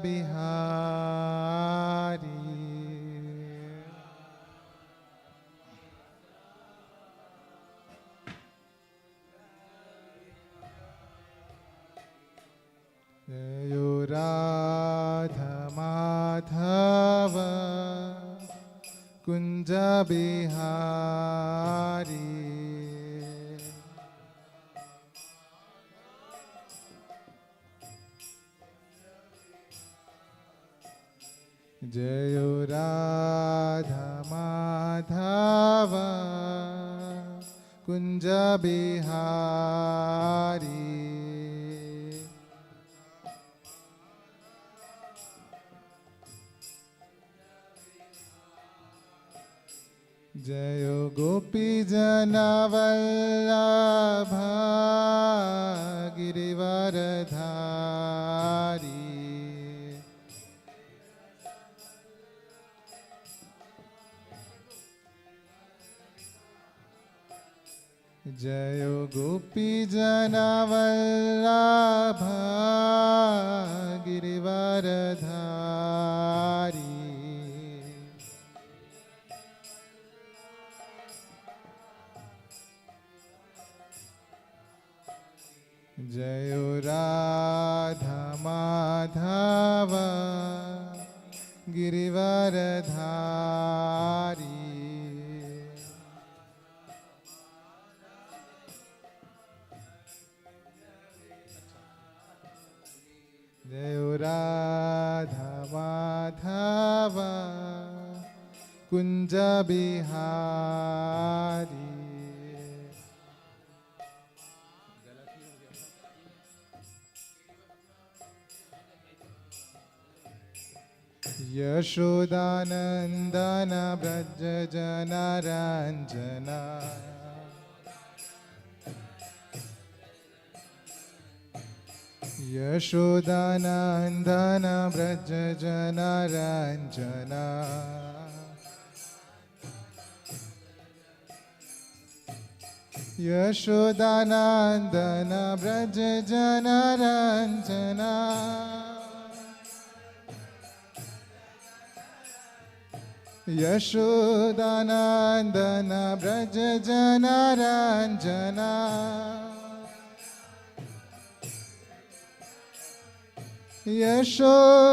बिहारी जयो राधा माधव कुंज बिहारी जयो राधा माधव कुंज बिहारी जयो गोपी जनवल्लभ गिरिवरधारी जयो गोपी जनवल्लभ गिरिवरधारी जयो राधा माधव गिरिवरधारी जयो राधा माधव कुंज बिहारी यशोदानंदन व्रज जनरंजना यशोदानंदन व्रज जनरंजना यशोदानंदन व्रज जनरंजना यशोदानंदन व्रज जनरंजना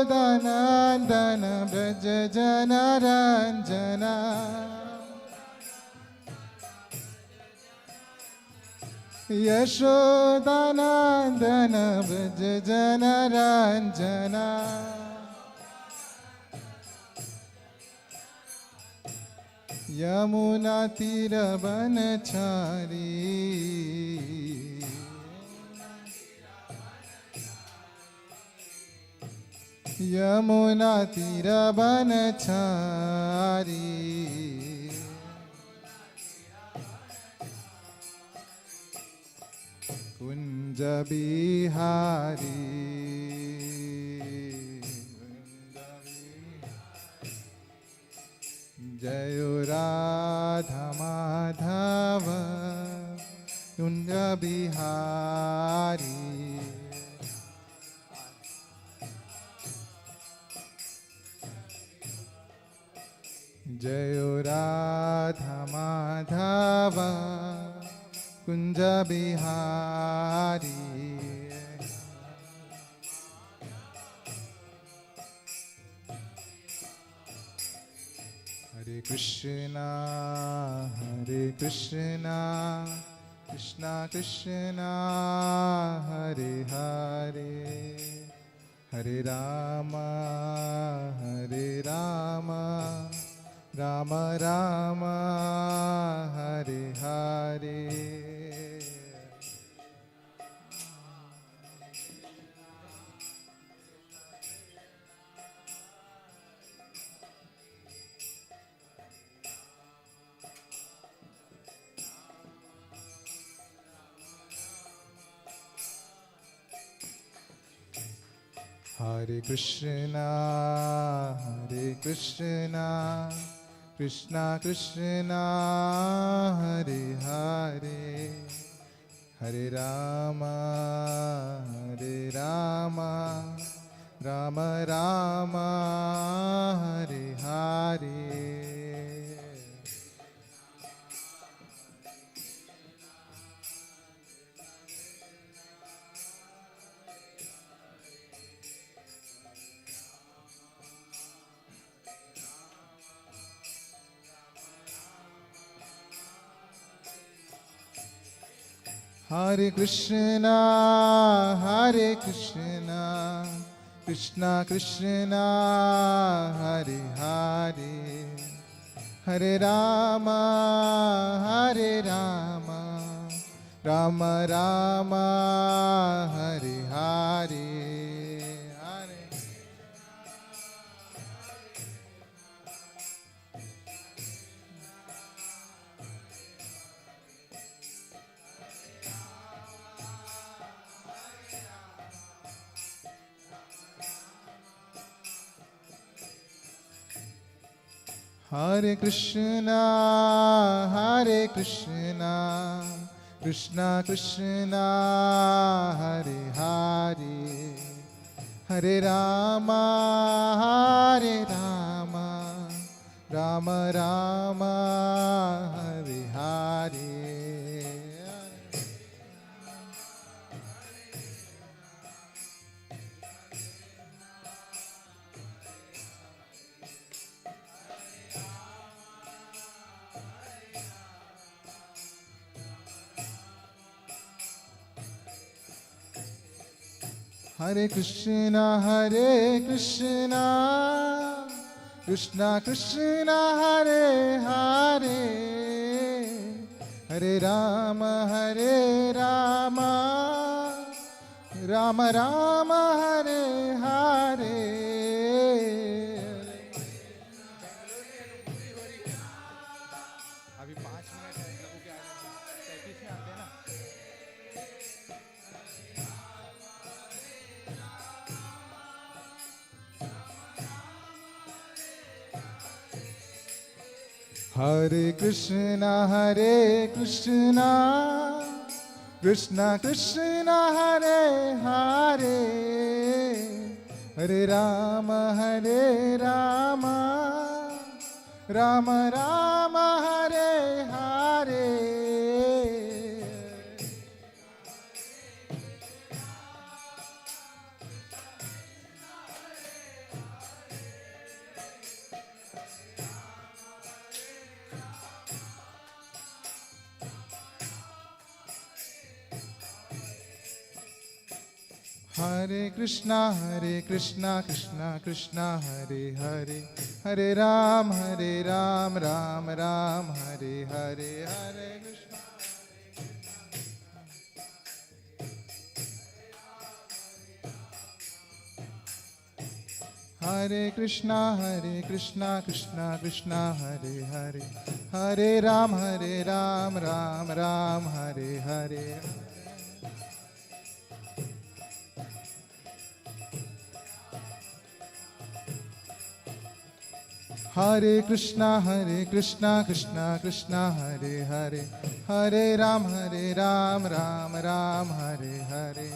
यशोदानंदन व्रज जनरंजना यशोदानंदन व्रज जनरंजना यमुना तीर बनचारी यमुना तीर बनचारी कुंज बिहारी जयो राधा माधव कुंज बिहारी जयो राधा माधव कुंज बिहारी हरे Krishna Krishna Krishna Hare Hare Hare Ram Ram Ram Hare Hare Hare Krishna Krishna Krishna Hare Hare Hare Ram Rama Rama Hare Hare. Hare Krishna, Hare Krishna, Krishna Krishna, Hare Hare, Hare Rama, Hare Rama, Rama Rama, Hare Hare. Hare Krishna, Hare Krishna, Krishna Krishna, Hare Hare, Hare Rama, Hare Rama, Rama Rama, Hare Hare. Hare Krishna, Hare Krishna, Krishna Krishna, Hare Hare, Hare Rama, Hare Rama, Rama Rama, Hare Hare. अभी 5 minute है, प्रभु के आने में 35 में आते हैं ना. Hare Krishna, Hare Krishna, Krishna Krishna, Hare Hare, Hare Rama, Hare Rama, Rama Rama, Hare Hare. Hare Krishna, Krishna Krishna, Hare Hare, Hare Ram, Ram Ram, Hare Hare, Hare Krishna. Hare Krishna, Krishna Krishna, Hare Hare, Hare Ram, Ram Ram, Hare Hare. Hare Krishna, Krishna Krishna, Hare Hare, Hare Ram, Ram Ram, Hare Hare.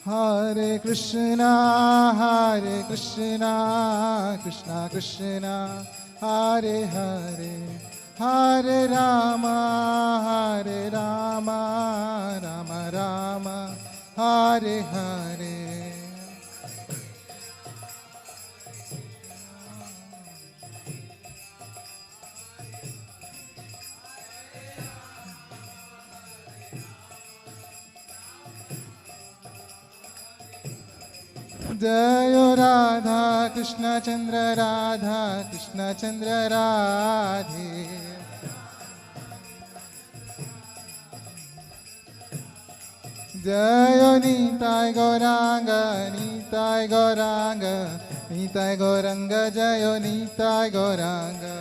Hare Krishna, Krishna Krishna, Hare Hare, Hare Rama, Rama Rama, Hare Hare. Jayo Radha Krishna Chandra, Radha Krishna Chandra Radhe. Jayo Nitai Gauranga, Nitai Gauranga, Nitai Gauranga, Jayo Nitai Gauranga.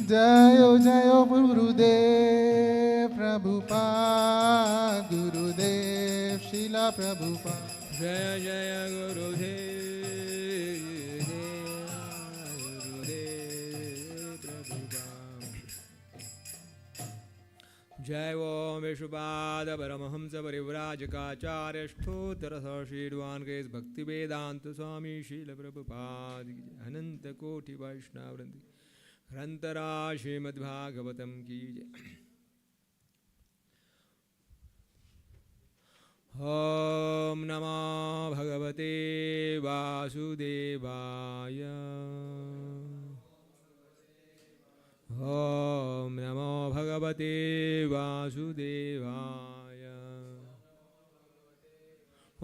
Jayo Jayo Gurudev Prabhupada, Gurudev Srila Prabhupada. Jaya Jaya Gurudev, Gurudev जय ओम विष्णुपाद परमहंस परिव्राजकाचार्य स्तोत्र शीर्वान के भक्ति वेदांत स्वामी शील प्रभुपाद अनंत कोटि वैष्णव वृंद ग्रंथरा श्रीमद् भागवतम की जय। ओम नमो भगवते वासुदेवाय। ओम नमो भगवते वासुदेवाय।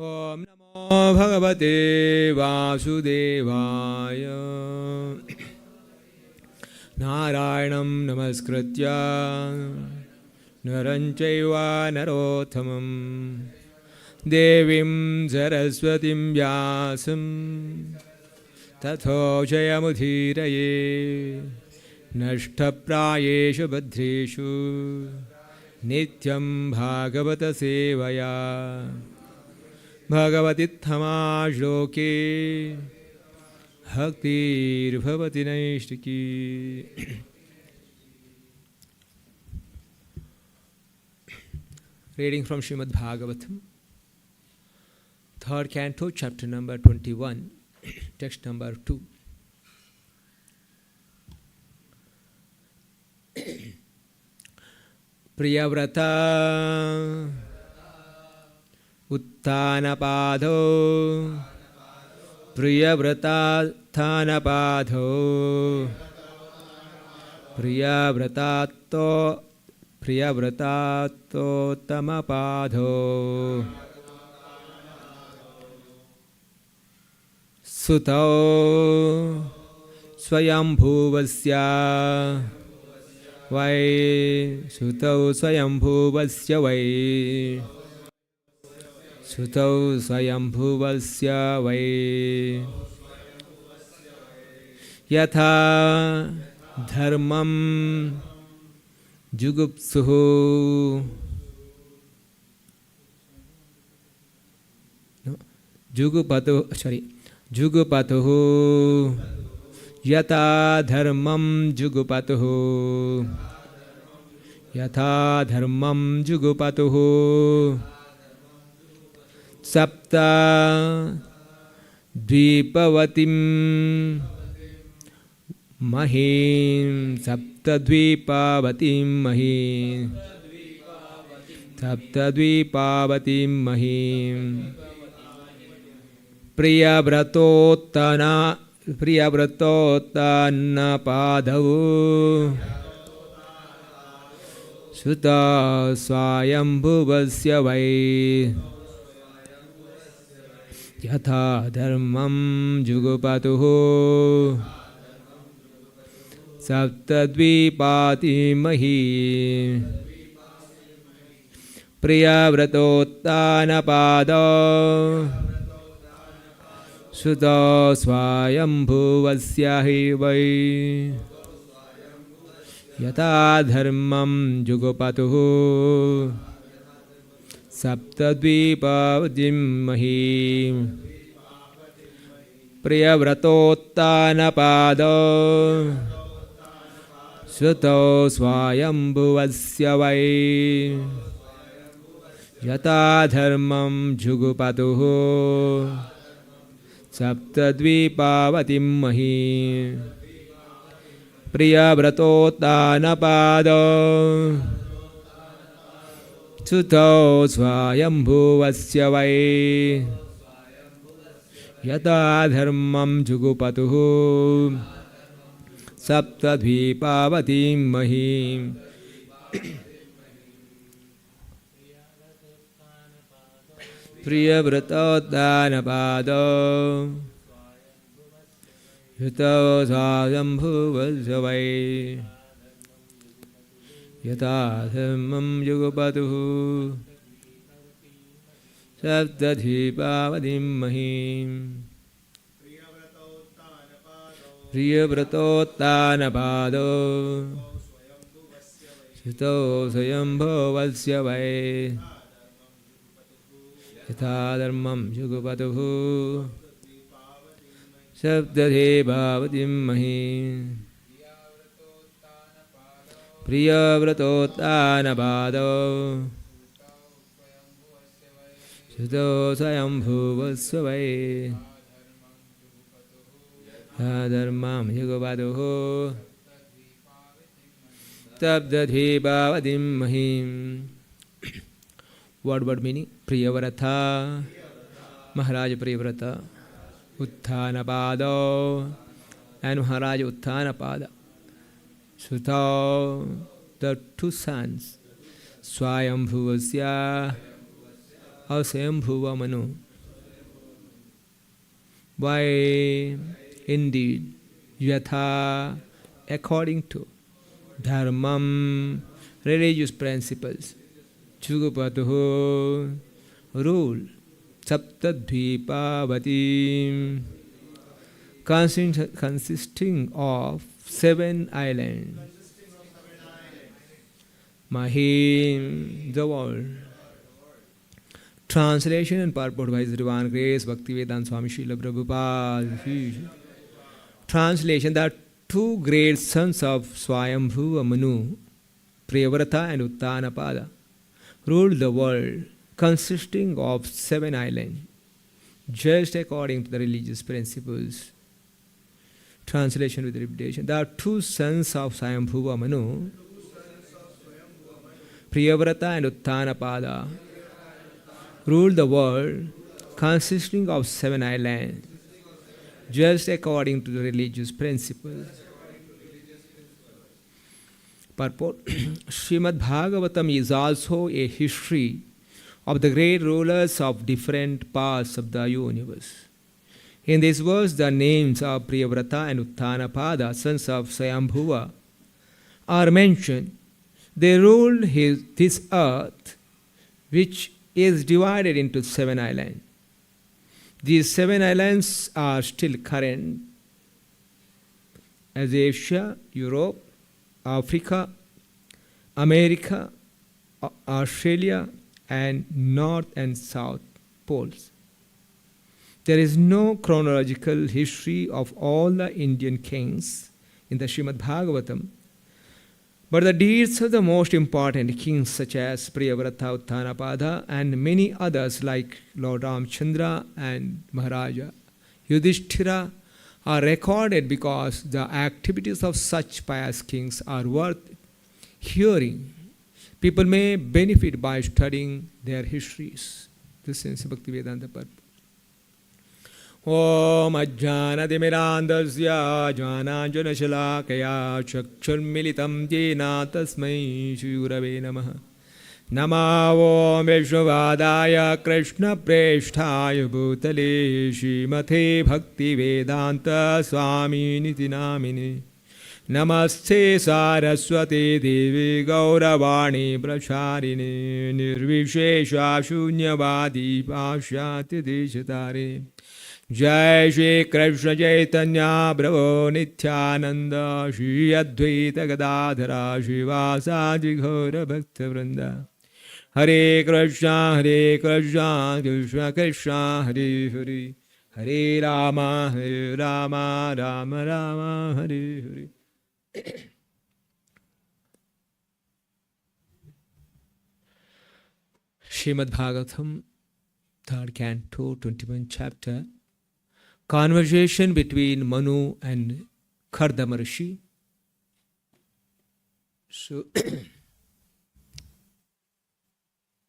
ओम नमो भगवते वासुदेवाय। नारायणं नमस्कृत्य नरं चैव नरोत्तमं देवीं सरस्वतीं व्यासं ततो जयमुदीरये। नष्टप्रायेषु भद्रेषु नित्यं भागवत सेवया भगवतीत्थमा श्लोके भक्तिर्भवति नैष्टिकी। Reading from Srimad Bhagavatam, 3rd canto, chapter number 21, text number 2. Priyabrata उत्थानपादो प्रियव्रतात्थानपादो प्रियव्रतात्तोत्तमपादो सुतौ स्वयंभुवस्य वै सुतौ स्वयंभुवस्य वै सुतौ स्वयंभुवस्य वै यथा धर्मं जुगुप्सुः जुगुपतुः यथा धर्मं जुगुपतुः यथा धर्मं जुगुपतुः सप्त द्वीपवतीं महीं सप्तद्वीपावतीं महीं सप्तद्वीपावतीं महीं प्रियव्रतोत्तन्नपादौ सुता स्वायंभुवस्य वै यथा धर्मं जुगुपतुः सप्तद्वीपातिमही प्रियव्रतोत्तानपादौ सुतो स्वायंभुवस्य हि वै यथा धर्मं जुगुपतुः सप्तद्वीपावतीमही प्रियव्रतोत्तानपादौ सुतो स्वायंभुवस्य वै यथा धर्मं जुगुपतुः सप्तद्वीपावतीमही प्रियव्रतोत्तानपादौ सुतो स्वायंभुवस्य वै यथा धर्मं जुगुपतुः सप्तद्वीपावतीमही प्रियव्रतोत्तानपादौ सुतो स्वायंभुवस्य वै यथा धर्मं जुगुपतुः सप्तद्वीपावतीमही प्रियव्रतोत्तानपादौ सुतो स्वयंभुवस्य वै यथा धर्मं जुगुपतुः सप्तद्वीपावतीमही Priyavratotanapado Suto Swayambhuvasvai Adharmam Yugavadoho Tabdadhi Bhavadim Mahim. Word meaning Priyavrata, Maharaj Priyavrata, Uttanapada, and Maharaj Uttanapada. Sutta, the two sons, Swayambhuvasya, or Swayambhuva Manu. Why indeed, Yatha, according to Dharmam, religious principles, Chugapatuho, rule, Saptadvipavati, consisting of 7 islands. Mahim, the world. Translation and purport by His Divine Grace, Bhaktivedanta Swami Srila Prabhupada. Translation: the two great sons of Swayambhuva Manu, Priyavrata and Uttanapada, ruled the world, consisting of 7 islands, just according to the religious principles. Translation with repetition: the two sons of Swayambhuva Manu, Priyavrata and Uttanapada, ruled the world, consisting of 7 islands, just according to the religious principles. Purport: Srimad Bhagavatam is also a history of the great rulers of different parts of the universe. In this verse, the names of Priyavrata and Uttanapada, sons of Swayambhuva, are mentioned. They ruled this earth, which is divided into 7 islands. These 7 islands are still current as Asia, Europe, Africa, America, Australia, and North and South poles. There is no chronological history of all the Indian kings in the Srimad Bhagavatam, but the deeds of the most important kings such as Priyavrata, Uttanapada, and many others like Lord Ramchandra and Maharaja Yudhishthira are recorded because the activities of such pious kings are worth hearing. People may benefit by studying their histories. This is Bhaktivedanta purpose. Om Ajnanatimirandasya Jnananjanashalakaya Chakshurmilitam Jena Tasmai Shri Gurave Namaha. Nama Om Vishnovadaya Krishna Presthaya Bhutale Srimate Bhaktivedanta Swami Niti Namine. Namaste Saraswati Devi Gauravani Pracharine Nirvishesha Shunyavadi Pashyati Deshatare. Jai Shri Krishna Chaitanya Prabhu Nityananda Shri Advaita Gadadhara Shivasadi Ghora Bhaktivinoda. Hare Krishna Krishna Krishna Hare Hare Hare Rama Rama Rama Hare Hare. Srimad Bhagavatam, 3rd Canto, 21st chapter. Conversation between Manu and Kardama Rishi. So,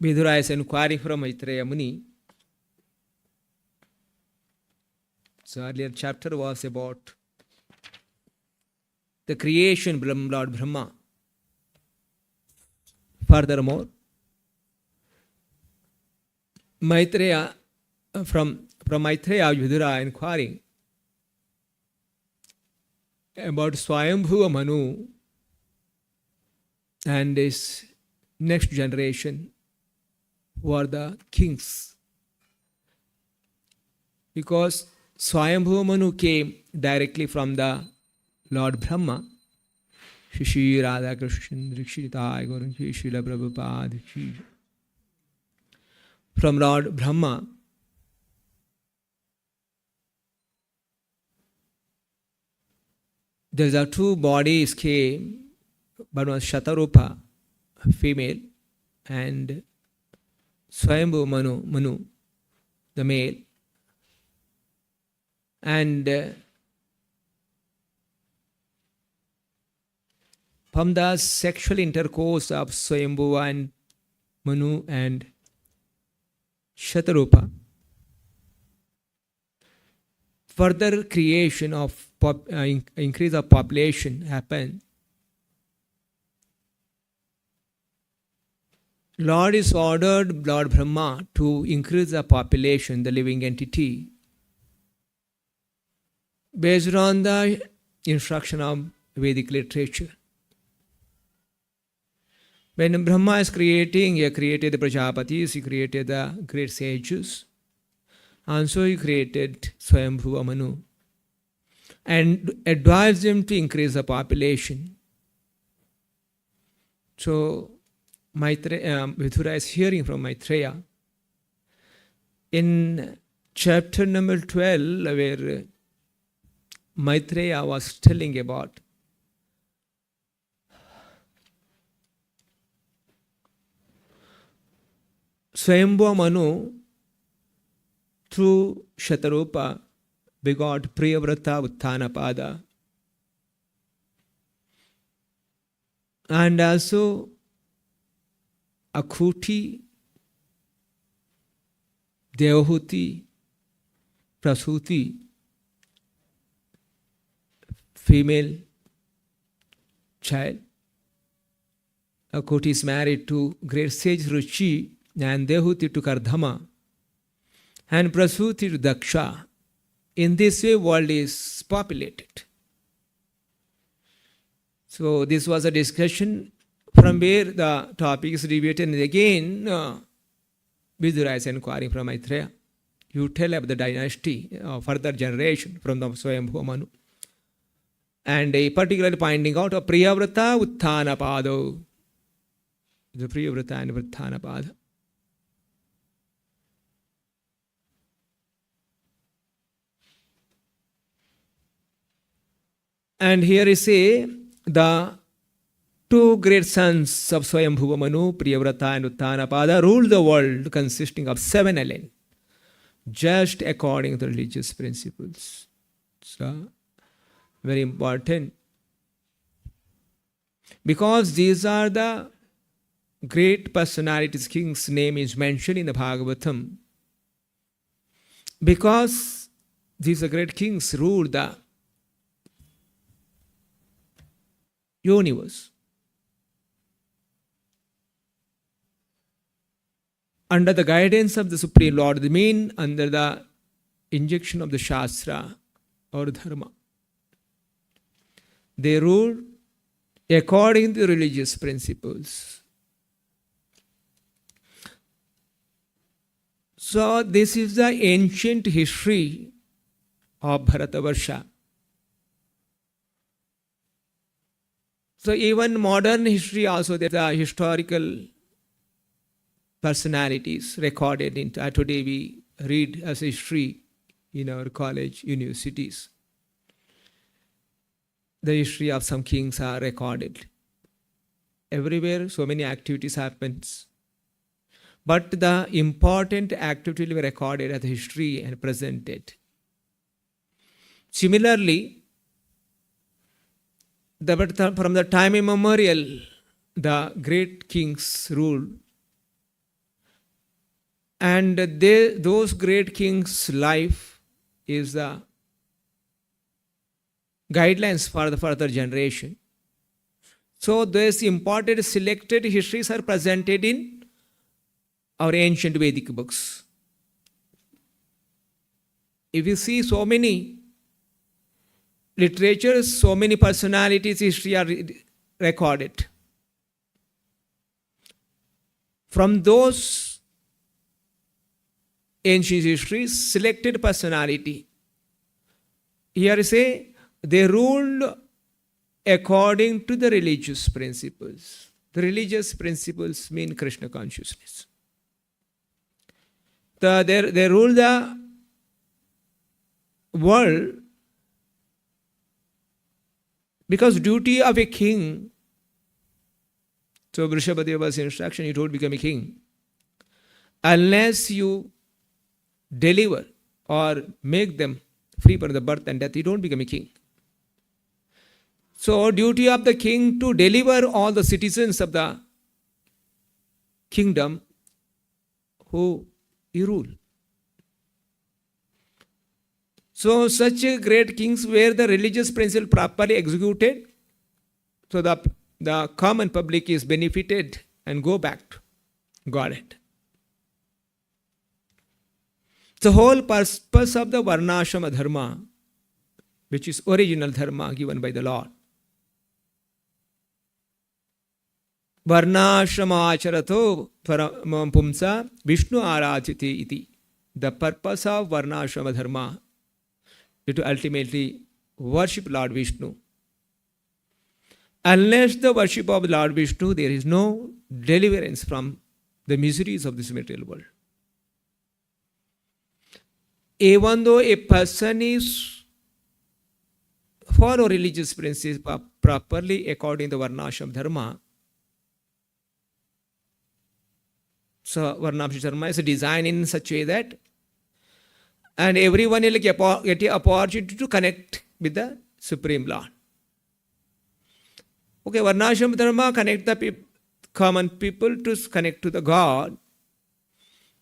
Vidura is inquiring from Maitreya Muni. So earlier chapter was about the creation of Lord Brahma. Furthermore, Maitreya, from Maitreya, Vidura inquiring about Swayambhuva Manu and his next generation were the kings. Because Swayambhuva Manu came directly from the Lord Brahma. Shri Radha Krishna Dikshita Guru Srila Prabhupada. From Lord Brahma, there are 2 bodies came but was Shatarupa, female, and Swayambhu Manu, the male. And from the sexual intercourse of Swayambhu and Manu and Shatarupa, further creation of increase of population happened. Lord is ordered Lord Brahma to increase the population, the living entity, based on the instruction of Vedic literature. When Brahma is creating, he created the Prajapatis, he created the great sages, and so he created Swayambhuva Manu and advised him to increase the population. So Vidura is hearing from Maitreya in chapter number 12, where Maitreya was telling about Swayambhuva Manu through Shatarupa begot Priyavrata Uttanapada, and also Akhuti, Devahuti, Prasuti, female child. Akhuti is married to great sage Ruchi, and Devahuti to Kardama, and Prasuti to Daksha. In this way, world is populated. So this was a discussion from where the topic is deviated. And again, Vidura is inquiring from Maitreya. You tell about the dynasty, further generation from the Swayambhuva Manu. And particularly finding out of Priyavrata Uttanapada. The Priyavrata and Uttanapada. And here is the two great sons of Swayambhuva Manu, Priyavrata and Uttanapada, ruled the world consisting of 7 elements, just according to religious principles. So, very important. Because these are the great personalities, king's name is mentioned in the Bhagavatam. Because these are great kings ruled the universe. Under the guidance of the Supreme Lord, they mean under the injection of the Shastra or Dharma. They rule according to religious principles. So this is the ancient history of Bharatavarsha. So even modern history also, there are historical personalities recorded in today we read as history in our college, universities. The history of some kings are recorded. Everywhere so many activities happens. But the important activity will be recorded as history and presented. Similarly, from the time immemorial, the great kings ruled. And those great kings' life is the guidelines for the further generation. So these important selected histories are presented in our ancient Vedic books. If you see so many literatures, so many personalities, history are recorded. From those ancient histories, selected personality. Here say, they ruled according to the religious principles. The religious principles mean Krishna consciousness. They rule the world because duty of a king So Vrishabhadeva's instruction, you don't become a king unless you deliver or make them free from the birth and death. You don't become a king. So duty of the king to deliver all the citizens of the kingdom who you rule. So such great kings where the religious principle properly executed, so the common public is benefited and go back to Godhead. The whole purpose of the Varnashrama Dharma, which is original Dharma given by the Lord. Varnashrama acharato pumsa Vishnu arachiti iti. The purpose of Varnashrama Dharma is to ultimately worship Lord Vishnu. Unless the worship of Lord Vishnu, there is no deliverance from the miseries of this material world. Even though a person is follow religious principles properly according to the Varnashrama Dharma, so Varnashrama Dharma is designed in such a way that and everyone will get the opportunity to connect with the Supreme Lord. Okay, Varnashrama Dharma connect the common people to connect to the God.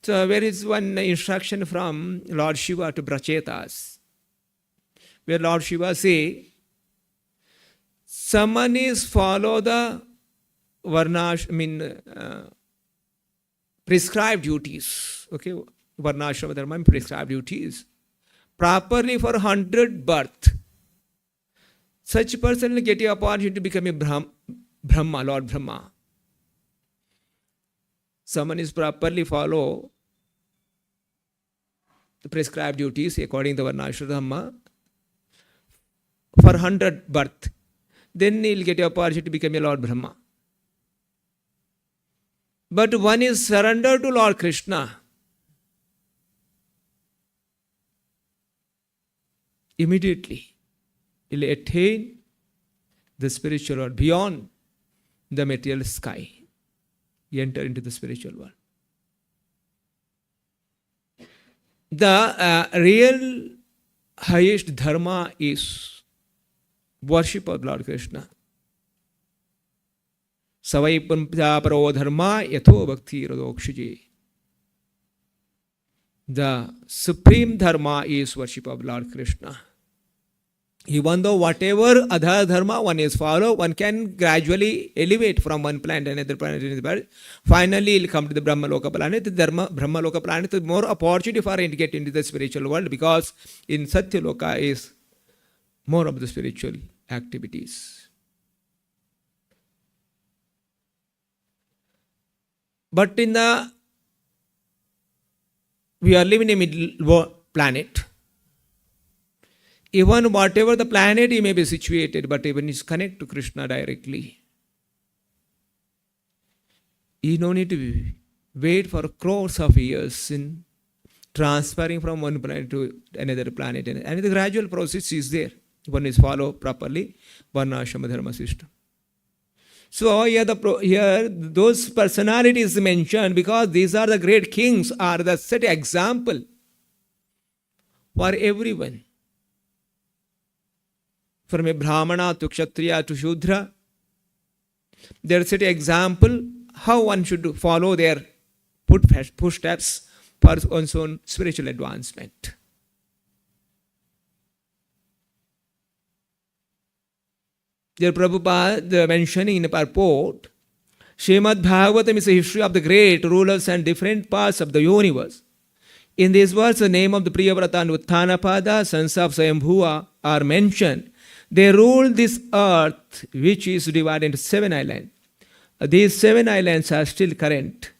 So there is one instruction from Lord Shiva to Brachetas, where Lord Shiva say, someone is follow the prescribed duties. Okay, Varnashrama Dharma prescribed duties. Properly for 100 birth. Such person will get the opportunity to become a Brahma, Lord Brahma. Someone is properly follow the prescribed duties according to Varnashrama Dharma for 100 birth. Then he will get the opportunity to become a Lord Brahma. But one is surrendered to Lord Krishna. Immediately, he will attain the spiritual world beyond the material sky. He enter into the spiritual world. The real highest dharma is worship of Lord Krishna. Savai paro dharma yatho bhakti radokshije. The supreme dharma is worship of Lord Krishna. Even though whatever other dharma one is follow, one can gradually elevate from one planet to another planet. Finally, he will come to the Brahma Loka planet. The Brahma Loka planet is more opportunity for him to get into the spiritual world, because in Satya Loka is more of the spiritual activities. But we are living in a middle planet. Even whatever the planet he may be situated, but even is connect to Krishna directly. You don't need to wait for crores of years in transferring from one planet to another planet. And the gradual process is there. One is follow properly Varnashrama Dharma system. So here those personalities mentioned, because these are the great kings, are the set example for everyone. From a Brahmana to Kshatriya to Shudra, there is an example how one should follow their footsteps for one's own spiritual advancement. Dear Prabhupada mentioning in a purport, Srimad Bhagavatam is a history of the great rulers and different parts of the universe. In this verse, the name of the Priyavrata and Uttanapada, sons of Swayambhuva, are mentioned. They ruled this earth, which is divided into 7 islands. These 7 islands are still current,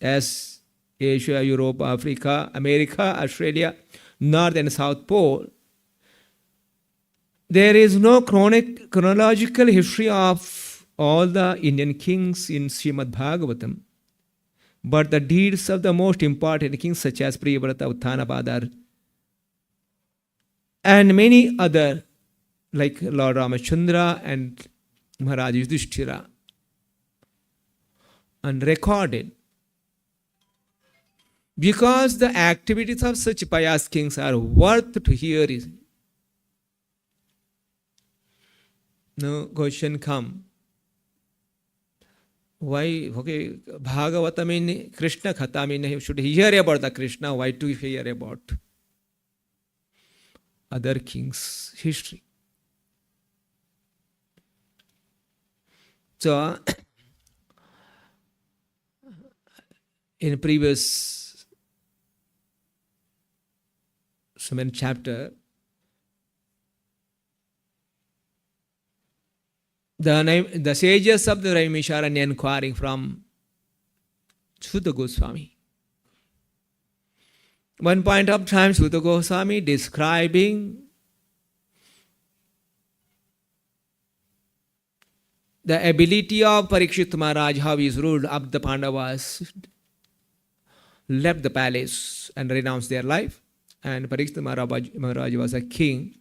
as Asia, Europe, Africa, America, Australia, North and South Pole. There is no chronological history of all the Indian kings in Srimad Bhagavatam, but the deeds of the most important kings such as Priyavrata, Uttanapada, and many other like Lord Ramachandra and Maharaj Yudhishthira and recorded. Because the activities of such pious kings are worth to hear. No question come. Why? Okay, Bhagavatam in Krishna Katha, I mean, you should hear about the Krishna. Why to hear about other kings' history? So, in previous some chapter, the sages of the Naimisharanya inquiring from Sutta Goswami. One point of time, Sutta Goswami describing the ability of Parikshit Maharaj, how he ruled up the Pandavas, left the palace and renounced their life. And Parikshit Maharaj was a king.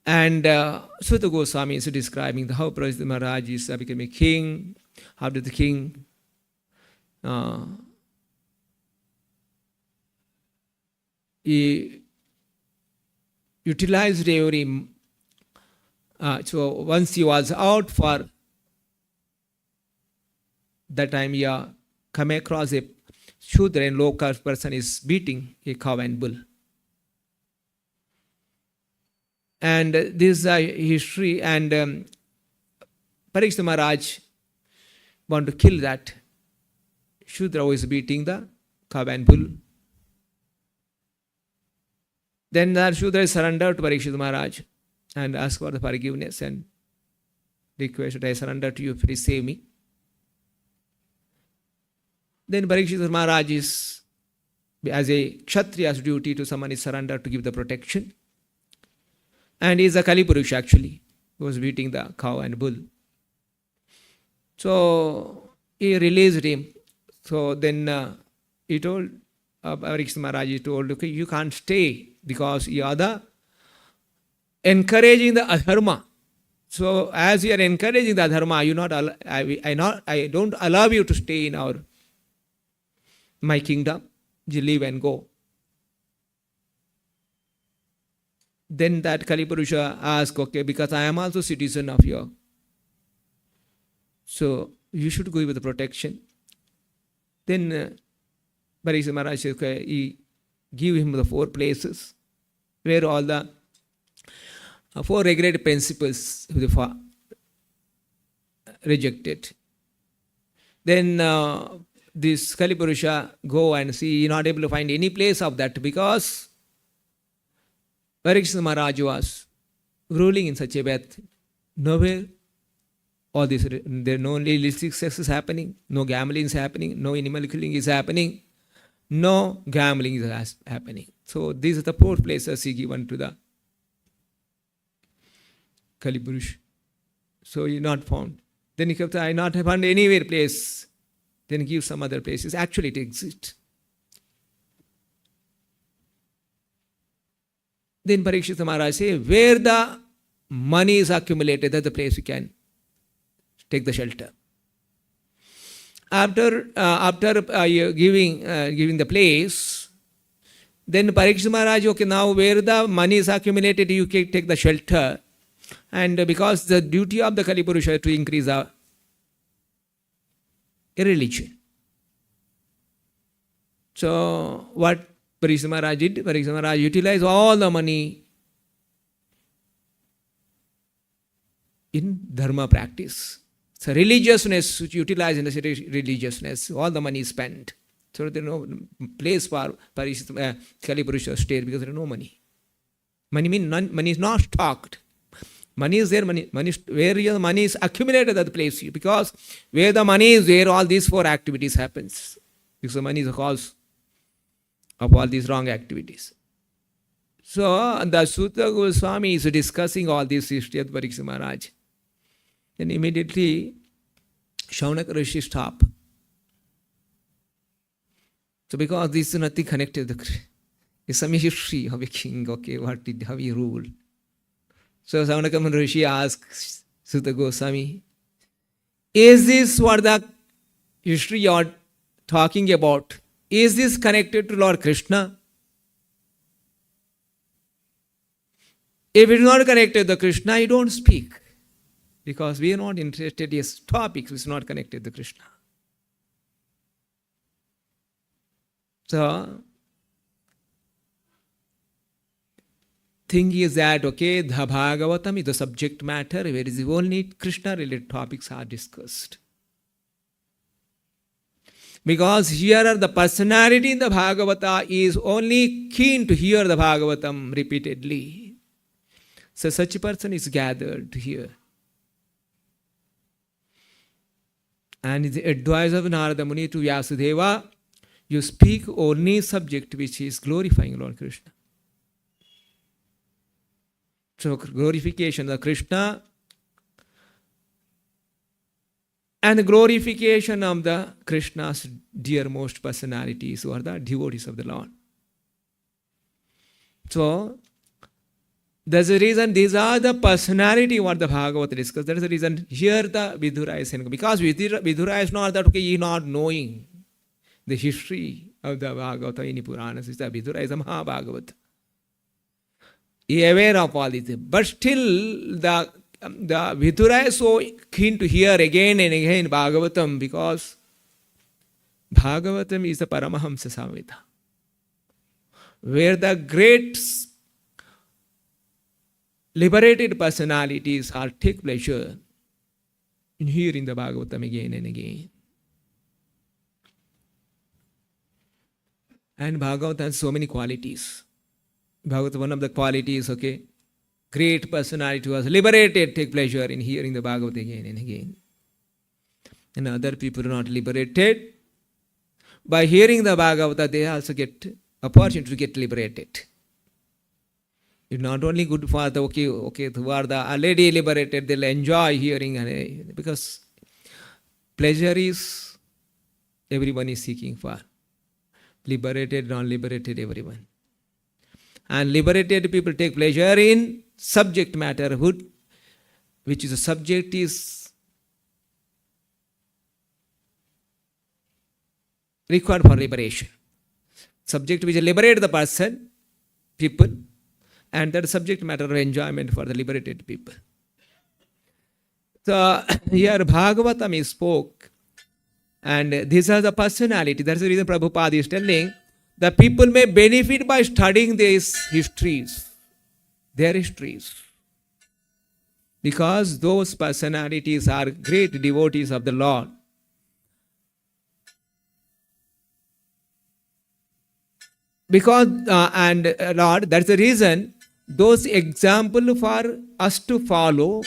And Sutta Goswami is describing how Parikshit Maharaj is became a king. How did the king he utilized every. So once he was out for that time, he come across a Shudra and local person is beating a cow and bull. And this is a history, and Parikshit Maharaj want to kill that Shudra who is beating the cow and bull. Then that Shudra surrendered to Parikshit Maharaj and asked for the forgiveness and requested, I surrender to you, please save me. Then Parikshit Maharaj is, as a Kshatriya's duty to someone is surrender to give the protection. And he is a Kali Purusha actually, who was beating the cow and bull. So he released him. So then he told, Parikshit Maharaj, he told, okay, you can't stay because you are the encouraging the adharma. So as you are encouraging the adharma, I don't allow you to stay in my kingdom. You leave and go. Then that Kali Purusha asked, okay, because I am also citizen of your, so you should go with the protection. Then Parikshit Maharaj said, okay, he give him the 4 places where all the 4 regulated principles rejected. Then this Kali Purusha go and see, not able to find any place of that because Parikshit Maharaj was ruling in such a way that nowhere all this, there no illicit sex is happening, no gambling is happening, no animal killing is happening, no gambling is happening. So these are the 4 places he given to the Kali Purusha. So he not found. Then he kept, I not found anywhere place. Then give some other places. Actually it exists. Then Parikshit Maharaj say, where the money is accumulated, that's the place we can take the shelter. After giving the place, then Parikshit Maharaj, okay, now where the money is accumulated, you can take the shelter. And because the duty of the Kali Purusha is to increase our religion. So what Parikshit Maharaj did? Parikshit Maharaj utilized all the money in dharma practice. So religiousness, which utilized in the religiousness, all the money is spent. So there is no place for Kali Purusha to stay because there is no money. Money is not stocked. Money is there, where the money is accumulated at the place. Because where the money is there, all these 4 activities happens. Because the money is the cause of all these wrong activities. So the Sutta Goswami is discussing all this history of Parikshit Maharaj. Then immediately Shaunaka Rishi stopped. So because this is nothing connected to the it's some history of a king, okay, how he ruled. So Shaunaka Rishi asked Sutta Goswami, is this what the history you are talking about, is this connected to Lord Krishna? If it is not connected to Krishna, you don't speak. Because we are not interested in topics which are not connected to Krishna. So, thing is that, okay, the Bhagavatam is the subject matter where is only Krishna-related topics are discussed. Because here are the personality in the Bhagavata is only keen to hear the Bhagavatam repeatedly. So such a person is gathered to hear. And the advice of Narada Muni to Vyasudeva, you speak only subject which is glorifying Lord Krishna. So glorification of Krishna and the glorification of the Krishna's dearmost personalities who are the devotees of the Lord. So that's the reason these are the personality what the Bhagavata discuss. That is the reason here the Vidura is saying. Because Vidura is not that okay, he is not knowing the history of the Bhagavata in Puranas. Vidura is a Mahabhagavata. He is aware of all this. But still the Vidura is so keen to hear again and again Bhagavatam because Bhagavatam is the Paramahamsa Samhita, where the great liberated personalities are take pleasure in hearing the Bhagavatam again and again. And Bhagavatam has so many qualities. Bhagavatam, one of the qualities, okay, great personality who was liberated take pleasure in hearing the Bhagavatam again and again. And other people are not liberated. By hearing the Bhagavata, they also get opportunity to get liberated. It's not only good for the who are the already liberated, they'll enjoy hearing because pleasure is everyone is seeking for. Liberated, non-liberated, everyone. And liberated people take pleasure in subject matterhood, which is a subject is required for liberation. Subject which liberate the person, people, and that subject matter of enjoyment for the liberated people. So here Bhagavatam spoke, and these are the personality. That's the reason Prabhupada is telling the people may benefit by studying these histories, their histories. Because those personalities are great devotees of the Lord. Because, Lord, that's the reason those examples for us to follow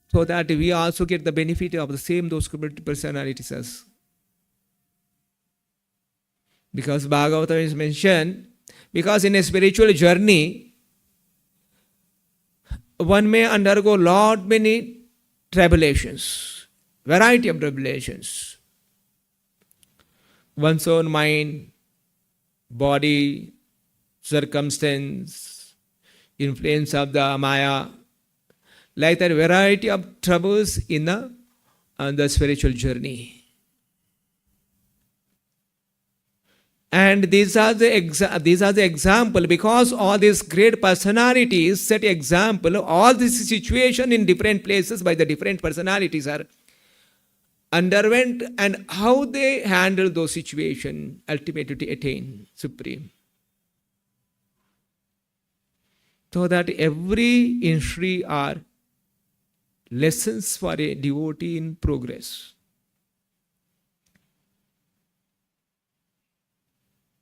so that we also get the benefit of the same those personalities as. Because Bhagavatam is mentioned, because in a spiritual journey, one may undergo lot many tribulations, variety of tribulations. One's own mind, body, circumstance, influence of the Maya, like that variety of troubles on the spiritual journey. And these are the example, because all these great personalities set example. All this situation in different places by the different personalities are underwent, and how they handle those situations ultimately to attain supreme. So that every history are lessons for a devotee in progress.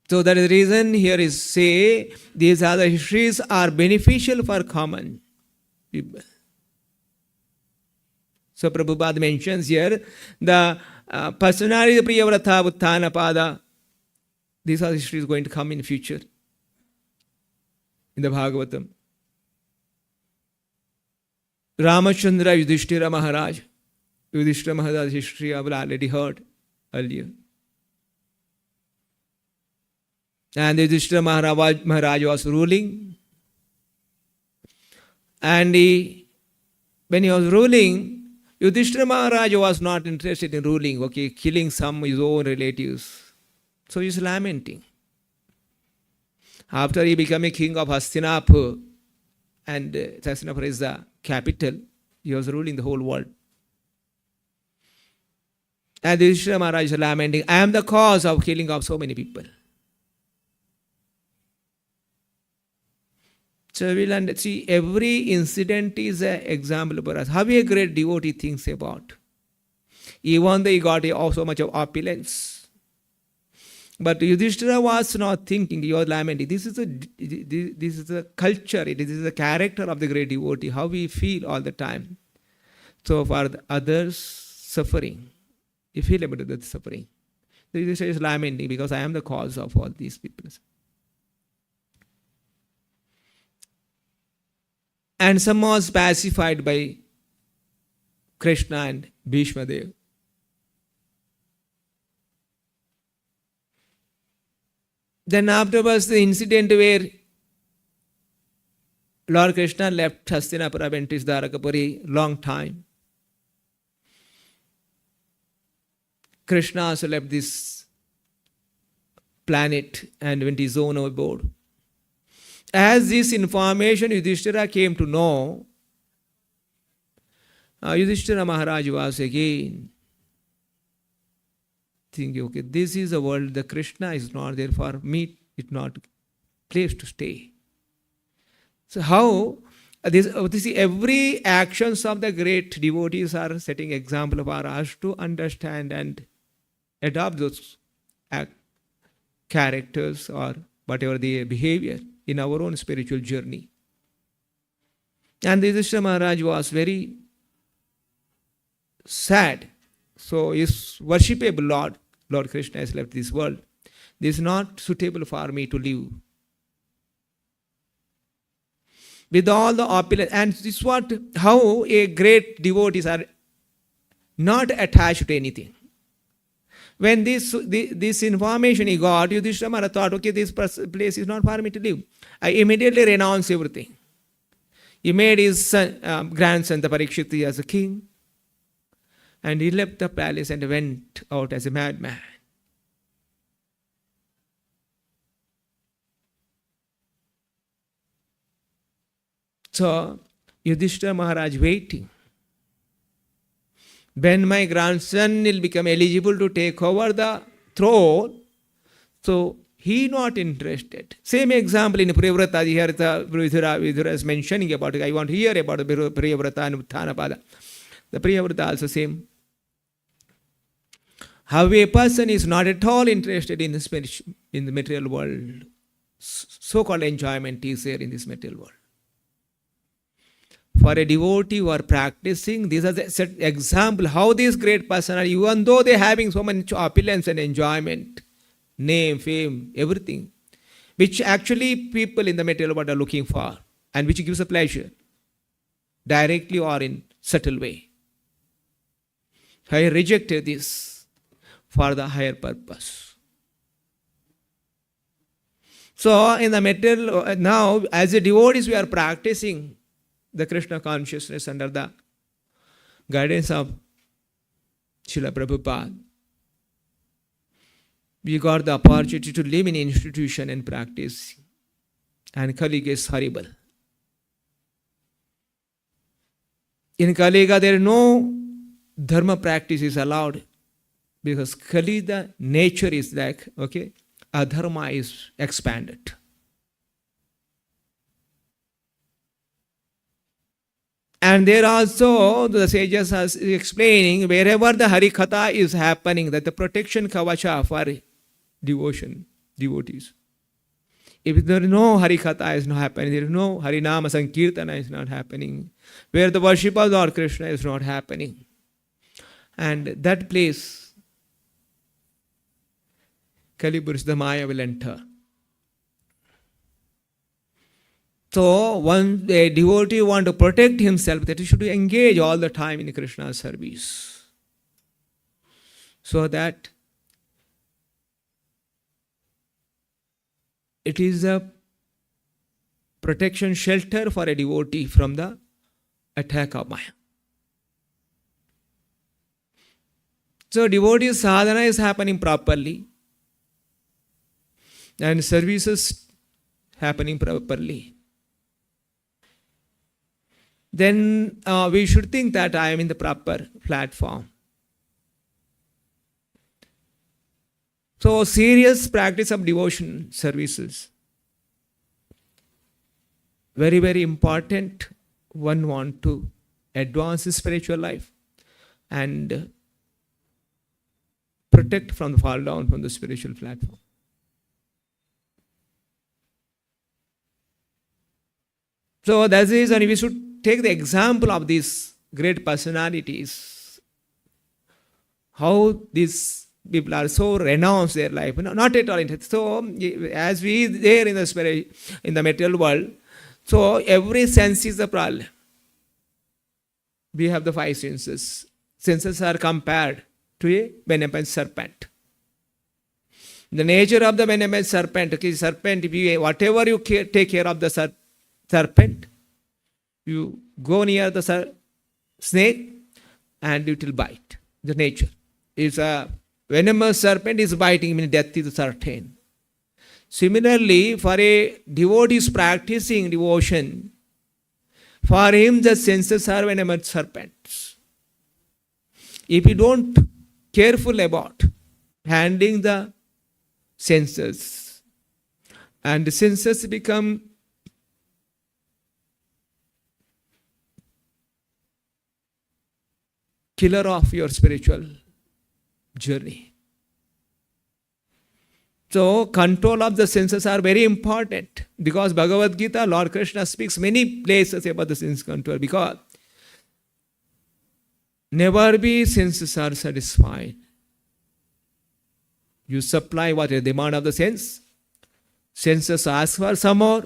So that is the reason here is say these other histories are beneficial for common people. So Prabhupada mentions here the personality Priyavrata Uttana Pada. These are histories going to come in future in the Bhagavatam. Ramachandra Yudhishthira Maharaj. Yudhishthira Maharaj history I have already heard earlier. And Yudhishthira Maharaj was ruling. And when he was ruling, Yudhishthira Maharaj was not interested in ruling, killing some his own relatives. So he's lamenting. After he became a king of Hastinapur, and Hastinapur is the capital, he was ruling the whole world. And Yudhishthira Maharaj is lamenting, I am the cause of killing of so many people. So we'll see every incident is an example for us. How a great devotee thinks about. Even though he got so much of opulence. But Yudhishthira was not thinking, he was lamenting. This is a culture, this is the character of the great devotee, how we feel all the time. So for the others suffering, you feel about the suffering. So Yudhishthira is lamenting because I am the cause of all these people. And some was pacified by Krishna and Bhishma Dev. Then afterwards the incident where Lord Krishna left Hastinapura, went to Dwaraka for a long time. Krishna also left this planet and went his own abode. As this information Yudhishthira came to know, Yudhishthira Maharaj was again thinking, okay, this is a world, the Krishna is not there for me, it's not place to stay. So how, every actions of the great devotees are setting example for us to understand and adopt those characters or whatever their behavior in our own spiritual journey. And Yudhishthira Maharaj was very sad. So his worshipable Lord Krishna has left this world. This is not suitable for me to live. With all the opulence, and this is how a great devotees are not attached to anything. When this information he got, Yudhishthira Maharaj thought, okay, this place is not for me to live. I immediately renounced everything. He made his son, grandson, the Parikshit, as a king. And he left the palace and went out as a madman. So, Yudhishthira Maharaj waiting. When my grandson will become eligible to take over the throne, so he not interested. Same example in Priyavrata, here the Vidura is mentioning about it. I want to hear about the Priyavrata and Uttanapada. The Priyavrata also same. How a person is not at all interested in the material world. So-called enjoyment is there in this material world. For a devotee who are practicing, these are the set example how these great persons are, even though they are having so much opulence and enjoyment, name, fame, everything, which actually people in the material world are looking for, and which gives a pleasure, directly or in subtle way. I rejected this for the higher purpose. So in the material, now as a devotees we are practicing the Krishna consciousness under the guidance of Srila Prabhupada. We got the opportunity to live in institution and practice. And Kali is horrible. In Kaliga there is no dharma practice is allowed, because Kali the nature is like, okay, adharma is expanded. And there also the sages are explaining, wherever the Harikatha is happening, that the protection kavacha for devotees. If there is no Harikatha is not happening, there is no Harinama Sankirtana is not happening, where the worship of Lord Krishna is not happening. And that place, Kalibur's the Maya will enter. So, one a devotee want to protect himself, that he should engage all the time in Krishna's service. So that it is a protection shelter for a devotee from the attack of Maya. So devotee sadhana is happening properly and services happening properly. Then we should think that I am in the proper platform. So serious practice of devotion services. Very, very important. One want to advance his spiritual life and protect from the fall down from the spiritual platform. So that is, and we should take the example of these great personalities, how these people are so renounced their life, not at all. So as we there in the spirit, in the material world, so every sense is the problem. We have the five senses. Senses are compared to a venomous serpent. The nature of the venomous serpent, okay, serpent, whatever you take care of the serpent, you go near the snake and it will bite. The nature is a venomous serpent is biting, means death is certain. Similarly, for a devotee is practicing devotion, for him the senses are venomous serpents. If you don't careful about handling the senses, and the senses become killer of your spiritual journey. So control of the senses are very important, because Bhagavad Gita, Lord Krishna speaks many places about the sense control, because never be senses are satisfied. You supply what is the demand of the sense, senses ask for some more,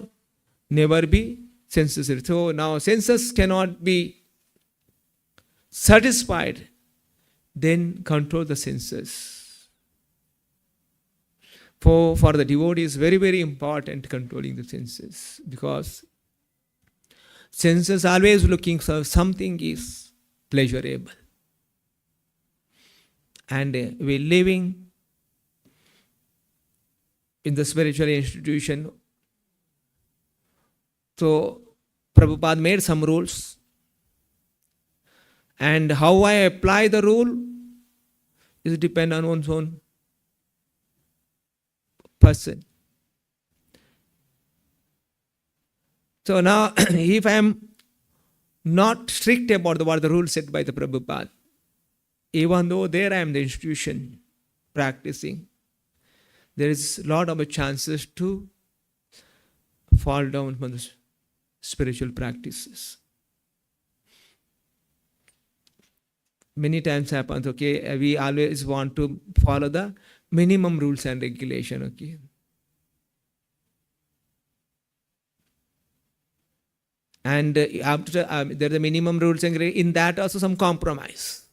never be senses. So now senses cannot be satisfied, then control the senses. For the devotee is very, very important controlling the senses, because senses always looking for something is pleasurable. And we living in the spiritual institution. So Prabhupada made some rules. And how I apply the rule is depend on one's own person. So now, if I am not strict about what the rules set by the Prabhupada, even though there I am the institution practicing, there is a lot of chances to fall down from the spiritual practices. Many times happens, okay, we always want to follow the minimum rules and regulation, okay. And after there are the minimum rules and regulation, in that also some compromise.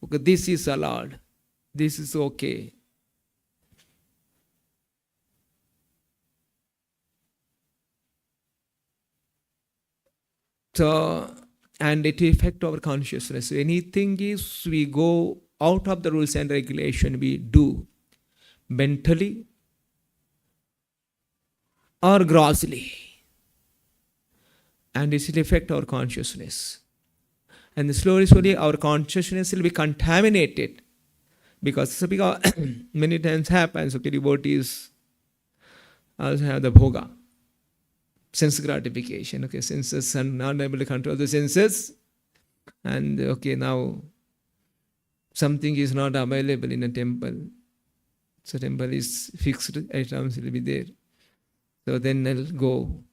Okay, this is allowed, this is okay. So, and it affects our consciousness. Anything is we go out of the rules and regulation, we do mentally or grossly, and it will affect our consciousness. And slowly our consciousness will be contaminated, because many times happens, okay, devotees also have the bhoga, sense gratification, okay, senses are not able to control the senses, and okay, now something is not available in a temple. So temple is fixed, items will be there. So then they'll go.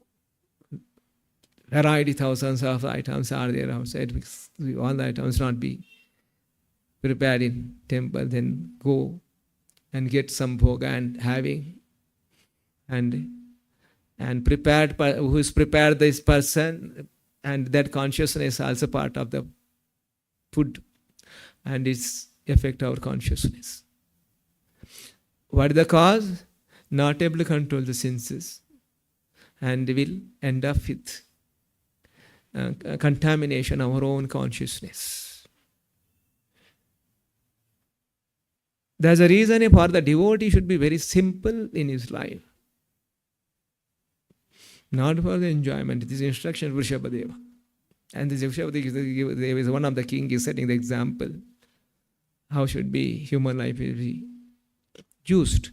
Variety thousands of items are there outside. All the items not be prepared in temple. Then go and get some bhoga and having. And prepared, who is prepared this person, and that consciousness also part of the food, and it's affect our consciousness. What is the cause? Not able to control the senses, and will end up with contamination of our own consciousness. There's a reason for the devotee should be very simple in his life. Not for the enjoyment. It is instruction of Vrishabhadeva. And this Vrishabhadeva is one of the king is setting the example. How should be human life will be used.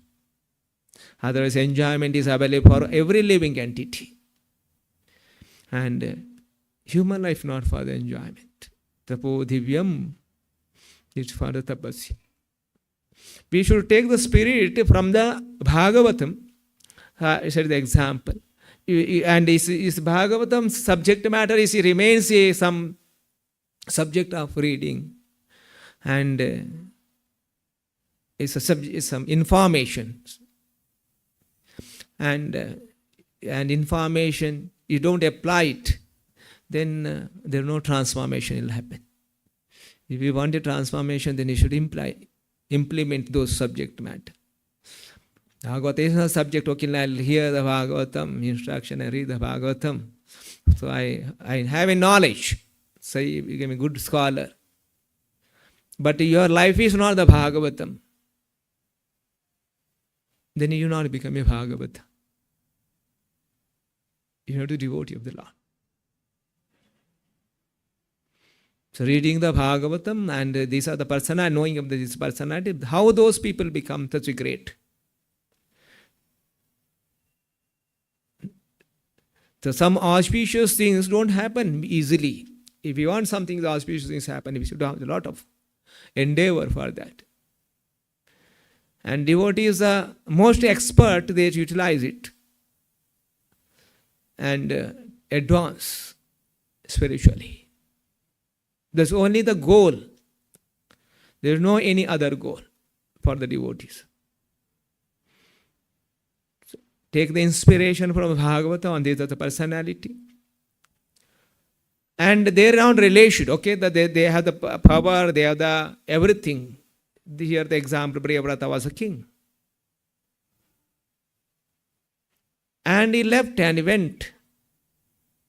Otherwise, enjoyment is available for every living entity. And human life not for the enjoyment. Tapo divyam is for the tapasya. We should take the spirit from the Bhagavatam. I said the example. And is Bhagavatam subject matter is remains some subject of reading. And is some information. And information, you don't apply it, then there no transformation will happen. If you want a transformation, then you should implement those subject matter. Bhagavata is not subject. Okay, I'll hear the Bhagavatam instruction and read the Bhagavatam. So I have a knowledge. So you become a good scholar. But your life is not the Bhagavatam. Then you not become a Bhagavata. You have to devotee of the Lord. So reading the Bhagavatam and these are the personality, knowing of this personality, how those people become such a great. So some auspicious things don't happen easily. If you want something, the auspicious things happen. We should have a lot of endeavor for that. And devotees are most expert, they utilize it. And advance spiritually. That's only the goal. There is no any other goal for the devotees. So take the inspiration from Bhagavata on this the personality. And they are not related, okay? They have the power, they have the everything. Here the example, Priyavrata was a king. And he left and he went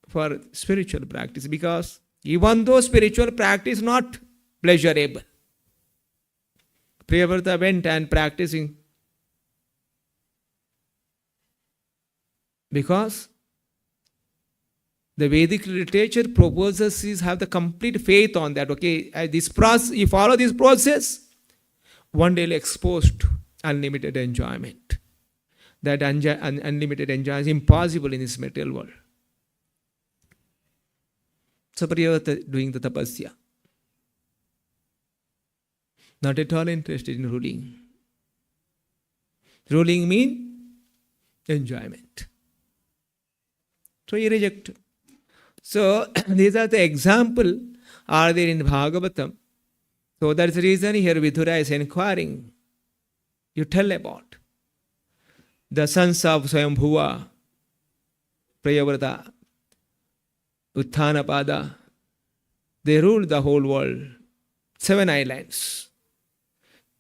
for spiritual practice because even though spiritual practice is not pleasurable, Priyavrata went and practicing because the Vedic literature proposes is have the complete faith on that. Okay, this process, you follow this process, one day exposed to unlimited enjoyment. That unlimited enjoyment is impossible in this material world. So Priyavrata doing the tapasya. Not at all interested in ruling. Ruling means enjoyment. So he rejected. So these are the example are there in Bhagavatam. So that's the reason here Vidura is inquiring. You tell about the sons of Swayambhuva, Priyavrata, Utthanapada. They ruled the whole world, 7 islands,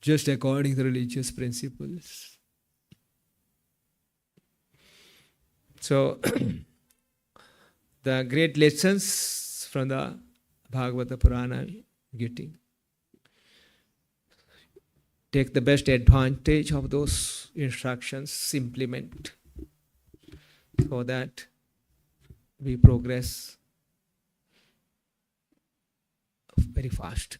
just according to religious principles. So the great lessons from the Bhagavata Purana getting. Take the best advantage of those instructions, implement so that we progress very fast.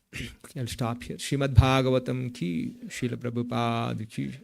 I'll stop here. Srimad Bhagavatam ki, Srila Prabhupada ki.